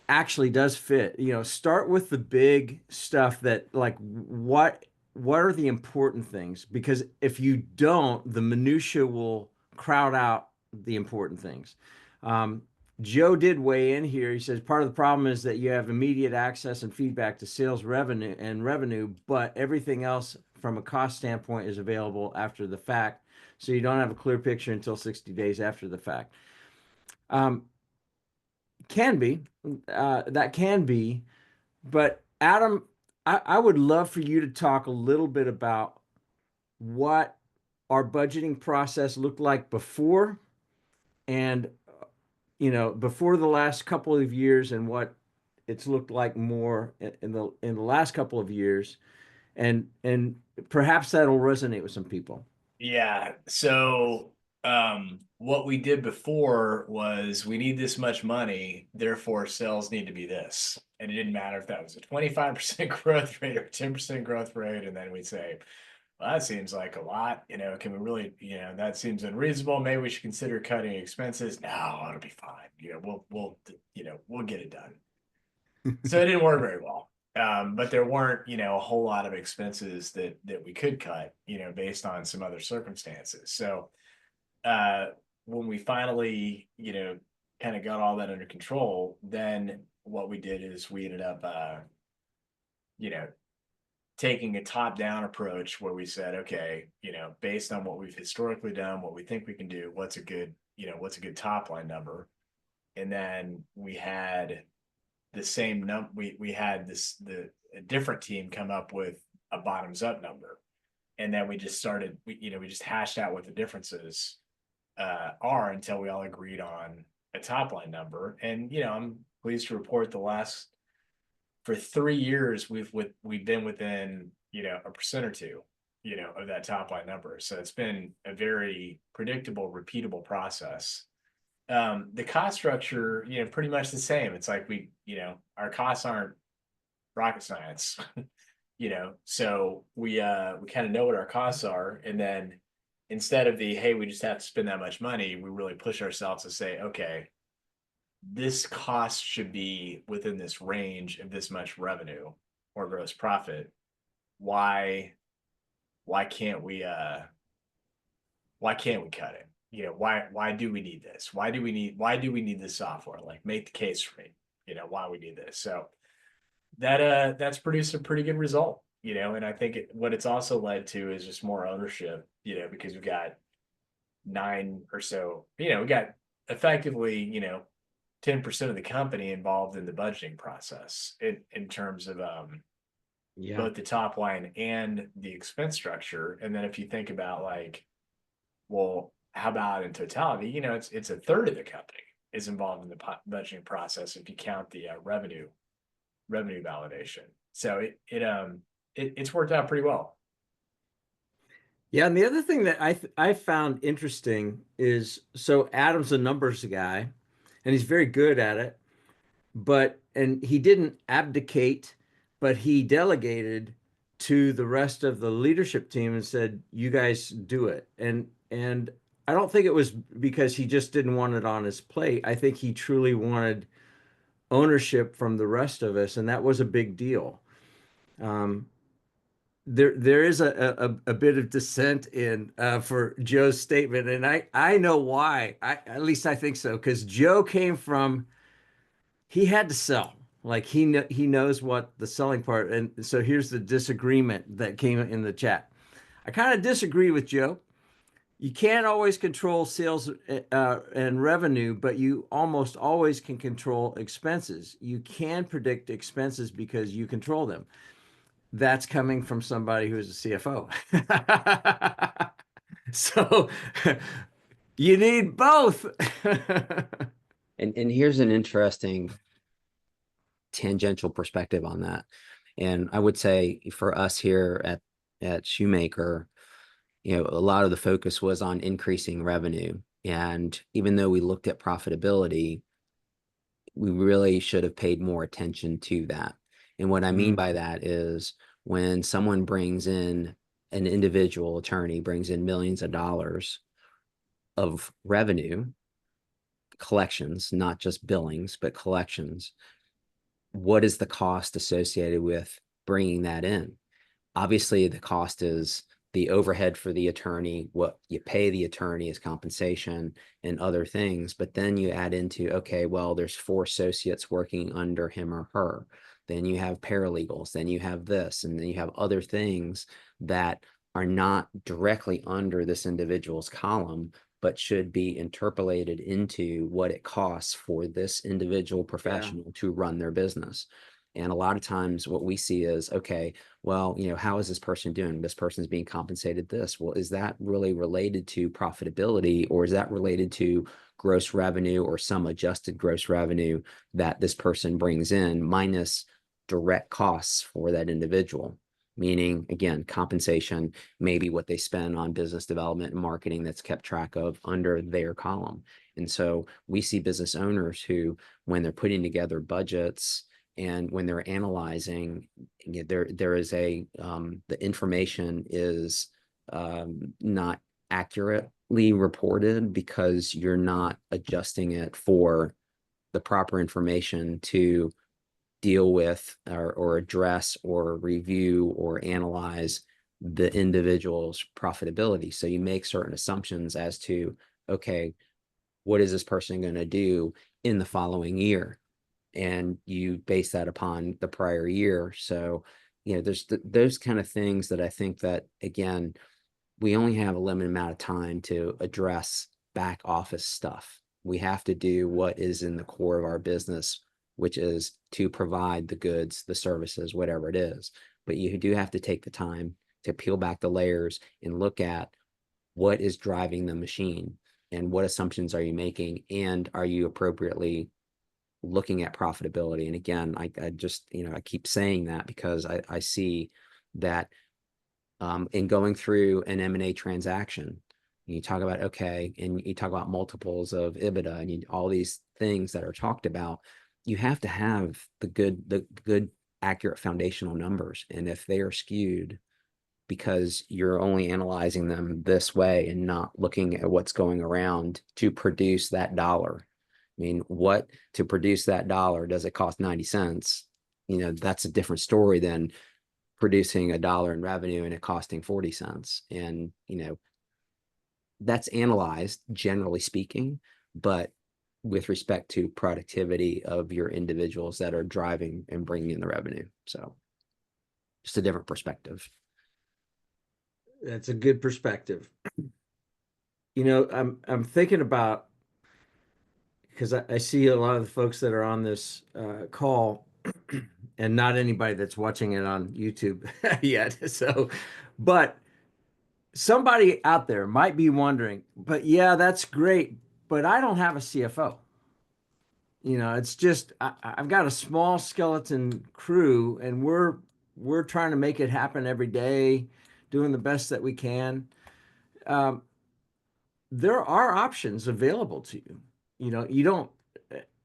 Actually does fit. You know, start with the big stuff that like what are the important things? Because if you don't, the minutia will crowd out the important things. Um, Joe did weigh in here. He says part of the problem is that you have immediate access and feedback to sales revenue, but everything else from a cost standpoint is available after the fact. So you don't have a clear picture until 60 days after the fact. Um, can be, that can be, but Adam, I would love for you to talk a little bit about what our budgeting process looked like before and before the last couple of years and what it's looked like more in the last couple of years and perhaps that'll resonate with some people.
Yeah. So what we did before was we need this much money, therefore sales need to be this. And it didn't matter if that was a 25% growth rate or 10% growth rate. And then we'd say, well, that seems like a lot. Can we really, that seems unreasonable. Maybe we should consider cutting expenses. No, it'll be fine. We'll get it done. So it didn't work very well. But there weren't, a whole lot of expenses that we could cut, based on some other circumstances. So when we finally, kind of got all that under control, then what we did is we ended up, taking a top-down approach where we said, okay, based on what we've historically done, what we think we can do, what's a good top line number, and then we had the same we had a different team come up with a bottoms up number, and then we just started we just hashed out what the differences are until we all agreed on a top line number. And I'm pleased to report for 3 years we've been within a percent or two of that top line number. So it's been a very predictable, repeatable process. The cost structure, pretty much the same. It's like our costs aren't rocket science, so we kind of know what our costs are. And then instead of hey, we just have to spend that much money, we really push ourselves to say, okay, this cost should be within this range of this much revenue or gross profit. Why can't we cut it? Why do we need this? Why do we need this software? Like, make the case for me, why we need this. So that's produced a pretty good result, and I think what it's also led to is just more ownership, because we've got 9 or so, we got effectively, 10% of the company involved in the budgeting process in terms of both the top line and the expense structure. And then if you think about like, well, how about in totality, it's a third of the company is involved in the budgeting process if you count the revenue validation. So it's worked out pretty well.
Yeah, and the other thing that I found interesting is, so Adam's a numbers guy and he's very good at it, and he didn't abdicate, but he delegated to the rest of the leadership team and said, you guys do it. And I don't think it was because he just didn't want it on his plate. I think he truly wanted ownership from the rest of us, and that was a big deal. There is a bit of dissent in for Joe's statement, and I know why. At least I think so, because Joe came from, he had to sell. Like he knows what the selling part, and so here's the disagreement that came in the chat. I kind of disagree with Joe. You can't always control sales and revenue, but you almost always can control expenses. You can predict expenses because you control them. That's coming from somebody who's a CFO. So you need both.
And here's an interesting tangential perspective on that. And I would say for us here at Shoemaker, a lot of the focus was on increasing revenue. And even though we looked at profitability, we really should have paid more attention to that. And what I mean
Mm.
by that is when someone brings in, an individual attorney brings in millions of dollars of revenue, collections, not just billings, but collections, what is the cost associated with bringing that in? Obviously, the cost is the overhead for the attorney, what you pay the attorney as compensation and other things. But then you add into, okay, well, there's 4 associates working under him or her. Then you have paralegals, then you have this, and then you have other things that are not directly under this individual's column, but should be interpolated into what it costs for this individual professional to run their business. And a lot of times what we see is, okay, well, how is this person doing? This person's being compensated this. Well, is that really related to profitability, or is that related to gross revenue or some adjusted gross revenue that this person brings in minus direct costs for that individual? Meaning, again, compensation, maybe what they spend on business development and marketing that's kept track of under their column. And so we see business owners who, when they're putting together budgets and when they're analyzing, there is the information is not accurately reported because you're not adjusting it for the proper information to deal with or address or review or analyze the individual's profitability. So you make certain assumptions as to, okay, what is this person going to do in the following year? And you base that upon the prior year. So, there's those kind of things that I think that, again, we only have a limited amount of time to address back office stuff. We have to do what is in the core of our business, which is to provide the goods, the services, whatever it is. But you do have to take the time to peel back the layers and look at what is driving the machine and what assumptions are you making, and are you appropriately looking at profitability. And again, I just, I keep saying that because I see that in going through an M&A transaction, you talk about, okay, and you talk about multiples of EBITDA and all these things that are talked about, you have to have the good, accurate foundational numbers. And if they are skewed because you're only analyzing them this way and not looking at what's going around to produce that dollar. I mean, what to produce that dollar, does it cost 90 cents? That's a different story than producing $1 in revenue and it costing 40 cents. And, that's analyzed, generally speaking, but with respect to productivity of your individuals that are driving and bringing in the revenue. So just a different perspective.
That's a good perspective. I'm thinking about, because I see a lot of the folks that are on this call and not anybody that's watching it on YouTube yet. So, but somebody out there might be wondering, but yeah, that's great, but I don't have a CFO. It's just I've got a small skeleton crew, and we're trying to make it happen every day, doing the best that we can. Um, there are options available to you. You don't,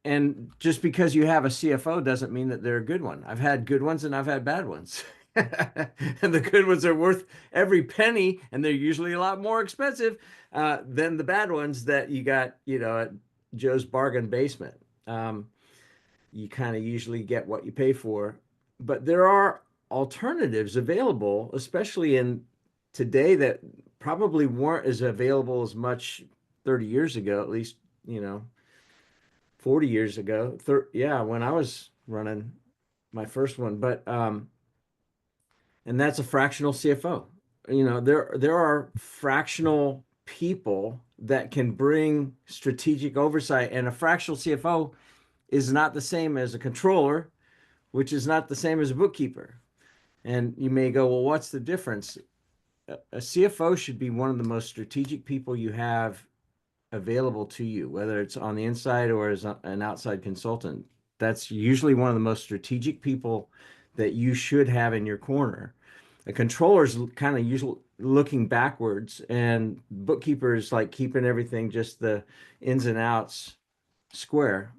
and just because you have a CFO doesn't mean that they're a good one. I've had good ones and I've had bad ones. And the good ones are worth every penny, and they're usually a lot more expensive than the bad ones that you got, at Joe's bargain basement. You kind of usually get what you pay for, but there are alternatives available, especially in today, that probably weren't as available as much 30 years ago, at least, 40 years ago. Yeah, when I was running my first one, but and that's a fractional CFO. There are fractional people that can bring strategic oversight, and a fractional CFO is not the same as a controller, which is not the same as a bookkeeper. And you may go, well, what's the difference? A CFO should be one of the most strategic people you have available to you, whether it's on the inside or as an outside consultant. That's usually one of the most strategic people that you should have in your corner. A controller is kind of usually looking backwards, and bookkeeper is like keeping everything, just the ins and outs, square.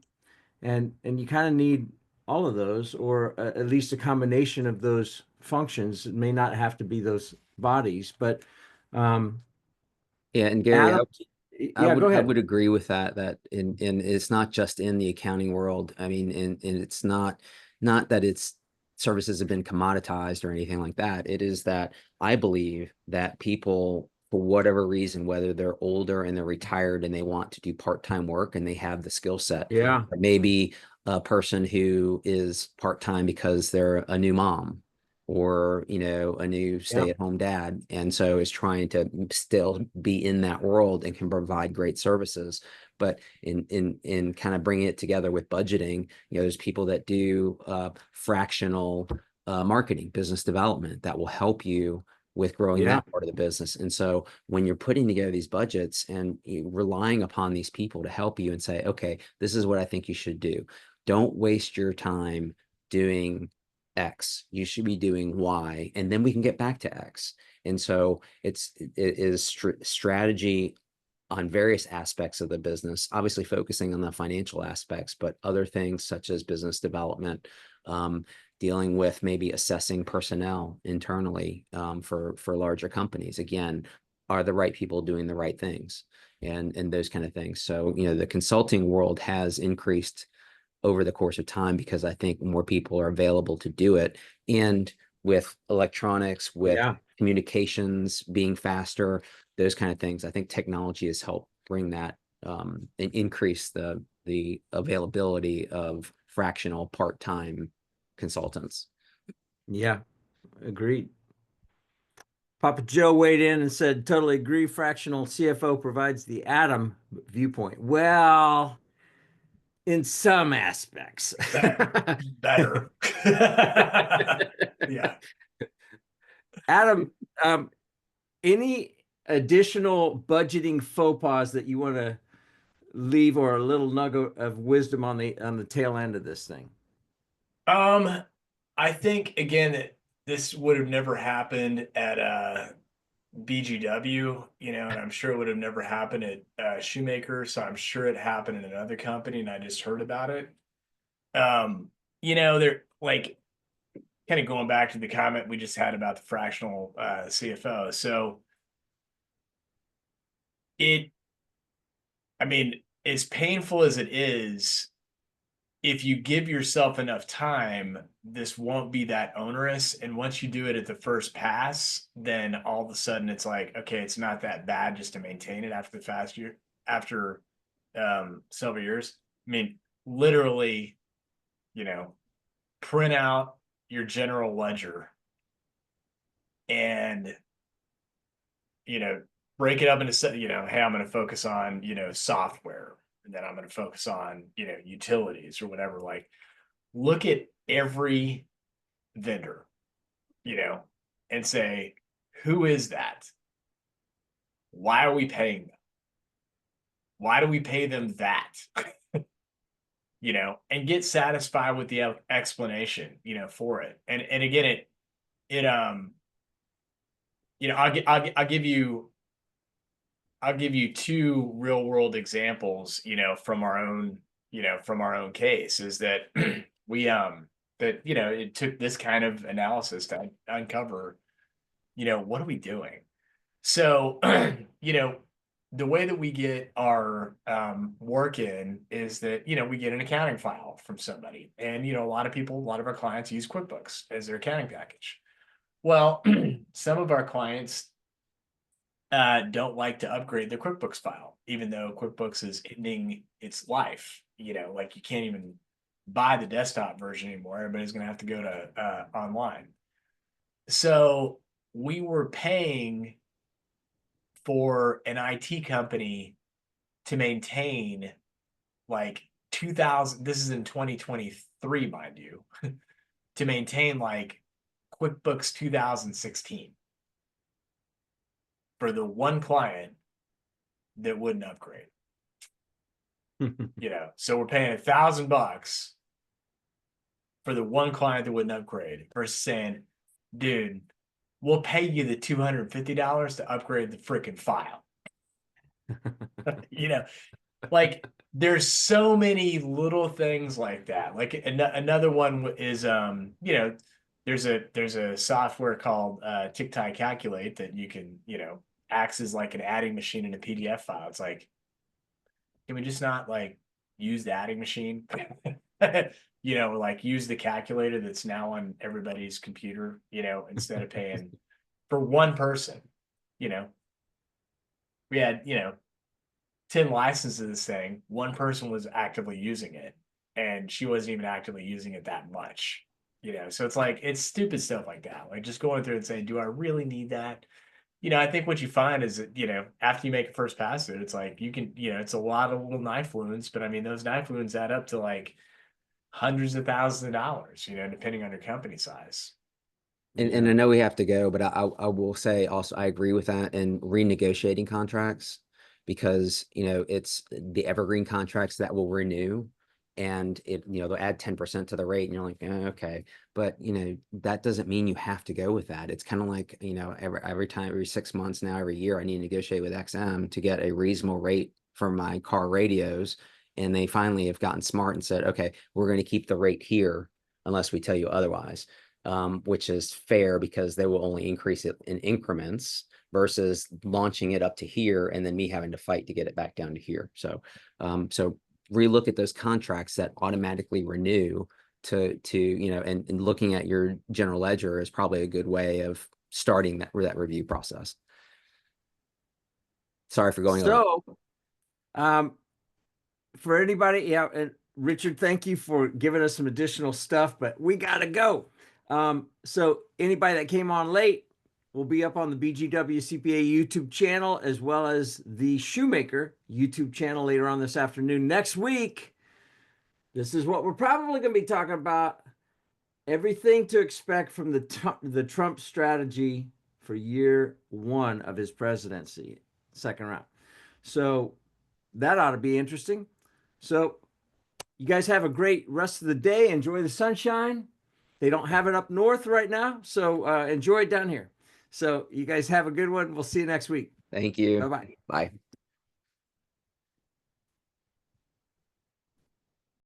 and you kind of need all of those, or at least a combination of those functions. It may not have to be those bodies, but um,
Yeah, and Gary,
Adam,
I
yeah, go ahead.
would agree with that. That in it's not just in the accounting world. I mean, and it's not that it's services have been commoditized or anything like that. It is that I believe that people, for whatever reason, whether they're older and they're retired and they want to do part-time work and they have the skill set,
Yeah,
or maybe a person who is part-time because they're a new mom or a new
yeah,
stay-at-home dad, and so is trying to still be in that world and can provide great services. But in kind of bringing it together with budgeting, there's people that do fractional marketing, business development, that will help you with growing
yeah,
that part of the business. And so when you're putting together these budgets and relying upon these people to help you and say, okay, this is what I think you should do. Don't waste your time doing X. You should be doing Y, and then we can get back to X. And so it is strategy on various aspects of the business, obviously focusing on the financial aspects, but other things such as business development, dealing with maybe assessing personnel internally, for larger companies. Again, are the right people doing the right things, and those kind of things. So the consulting world has increased over the course of time because I think more people are available to do it. And with electronics, with
yeah.
communications being faster, those kind of things, I think technology has helped bring that, and increase the availability of fractional part-time consultants.
Yeah, agreed. Papa Joe weighed in and said, totally agree. Fractional CFO provides the Adam viewpoint. Well, in some aspects.
Better. Yeah.
Adam, any additional budgeting faux pas that you want to leave, or a little nugget of wisdom on the tail end of this thing?
I think again that this would have never happened at BGW, and I'm sure it would have never happened at Shoemaker. So I'm sure it happened in another company, and I just heard about it. They're like kind of going back to the comment we just had about the fractional CFO. So I mean, as painful as it is, if you give yourself enough time, this won't be that onerous. And once you do it at the first pass, then all of a sudden it's like, okay, it's not that bad just to maintain it after several years. I mean, literally, you know, print out your general ledger and, break it up into, hey, I'm going to focus on, software, and then I'm going to focus on, utilities or whatever. Like, look at every vendor, and say, who is that? Why are we paying them? Why do we pay them that? And get satisfied with the explanation, for it. And again, I'll give you two real world examples, from our own case, is that it took this kind of analysis to uncover, what are we doing? So, the way that we get our work in is that, we get an accounting file from somebody. And, a lot of our clients use QuickBooks as their accounting package. Well, some of our clients don't like to upgrade their QuickBooks file, even though QuickBooks is ending its life. Like you can't even buy the desktop version anymore. Everybody's going to have to go to online. So we were paying for an IT company to maintain like 2000. This is in 2023, mind you, to maintain like QuickBooks 2016 for the one client that wouldn't upgrade. So we're paying $1,000 for the one client that wouldn't upgrade versus saying, dude, we'll pay you the $250 to upgrade the freaking file. Like there's so many little things like that. Like another one is you know, there's a software called TickTie Calculate that you can, you know, acts as like an adding machine in a PDF file. It's like, can we just not like use the adding machine? You know, like use the calculator that's now on everybody's computer, you know, instead of paying for one person, you know. We had, you know, 10 licenses of this thing. One person was actively using it, and she wasn't even actively using it that much, you know. So it's like, it's stupid stuff like that. Like just going through and saying, do I really need that? You know, I think what you find is that, you know, after you make a first pass through, it's like you can, you know, it's a lot of little knife wounds, but I mean, those knife wounds add up to like hundreds of thousands of dollars, you know, depending on your company size.
And I know we have to go, but I will say also I agree with that and renegotiating contracts because you know it's the evergreen contracts that will renew and it you know they'll add 10% to the rate and you're like okay, but you know that doesn't mean you have to go with that. It's kind of like you know every time every 6 months now every year I need to negotiate with XM to get a reasonable rate for my car radios, and they finally have gotten smart and said okay, we're going to keep the rate here unless we tell you otherwise. Which is fair because they will only increase it in increments versus launching it up to here and then me having to fight to get it back down to here. So, so relook at those contracts that automatically renew to you know, and looking at your general ledger is probably a good way of starting that review process. Sorry for going over.
So, for anybody, yeah, and Richard, thank you for giving us some additional stuff, but we gotta go. So anybody that came on late will be up on the BGW CPA YouTube channel as well as the Shoemaker YouTube channel later on this afternoon. Next week, this is what we're probably going to be talking about. Everything to expect from the Trump strategy for year one of his presidency, second round. So that ought to be interesting. So you guys have a great rest of the day. Enjoy the sunshine. They don't have it up north right now, so enjoy it down here. So you guys have a good one. We'll see you next week.
Thank you.
Bye-bye.
Bye.